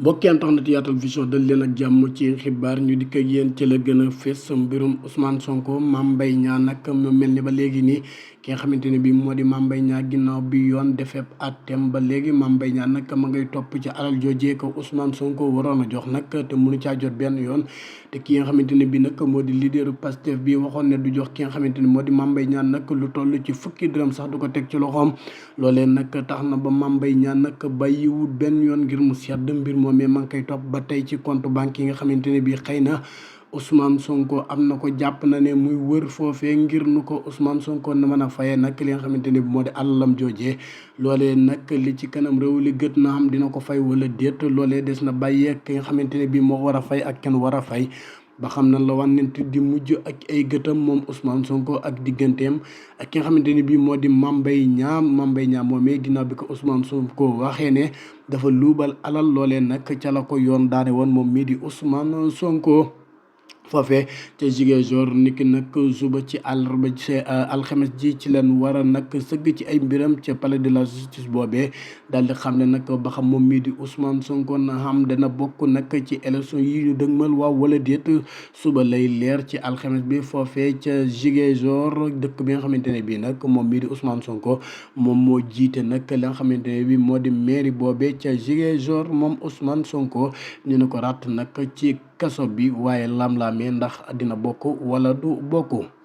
mbokki internet Yatal Vision dal leen ak jàmm ci xibaar ñu dikk ak yéen ci la gën a fés mbirum Ousmane Sonko Mame Mbaye Niang nag mu mel ni ba léegi nii ki nga xamante ne bii moo di Mame Mbaye Niang ginnaaw bi yoon defee àtteem ba léegi Mame Mbaye Niang nag ma ngay topp ci alal joojee ko Ousmane Sonko waroon a jox nag te mënu caa jot benn yoon te ki nga xamante ne bii nag moo di leaderu Pastef bi waxoon ne du jox ki nga xamante ni moo di Mame Mbaye Niang nag lu toll ci fukki dërëm sax du ko teg ci loxoom loolee nag tax na ba Mame Mbaye Niang nag bàyyiwut benn yoon ngir mu sedd mbir moomee ma ngi koy topp ba tey ci compte banque yi nga xamante ne bii xëy na Ousmane Sonko am na ko jàpp na ne muy wër foofee ngir nu ko Ousmane Sonko na mën a fayee nag li nga xamante ne bii moo di alalam joojee loolee nag li ci kanam réew li gët na xam dina ko fay wala déet loolee des na bàyyee ki nga xamante ne bii moo war a fay ak kenn war a fay ba xam na la wànnent di mujj ak ay gëtam moom Ousmane Sonko ak digganteem ak ki nga xamante ni bii moo di Mame Mbaye Niang moomee ginnaaw bi ko Ousmane Sonko waxee ne dafa luubal alal loolee nag ca la ko yoon daane woon moom mii di Ousmane Sonko. foofee ca Ziguinchor niki nag suba ci àllarba ci alxames ji ci leen war a nag sëgg ci ay mbiram ca palais de la justice boobee daal di xam ne nag ba xam moom mii di Ousmane Sonko na xam dana bokk nag ci élection yi ñu dëgmal waaw wala déet suba lay leer ci alxames bi foofee ca Ziguinchor dëkk bi nga xamante ne bii nag moom mii di Ousmane Sonko moom moo jiite nag li nga xamante ne bii moo di mairie boobee ca Ziguinchor moom Ousmane Sonko ñu ne ko ràtt nag ci kaso bi waaye lam-laamee ndax dina bokk wala du bokk.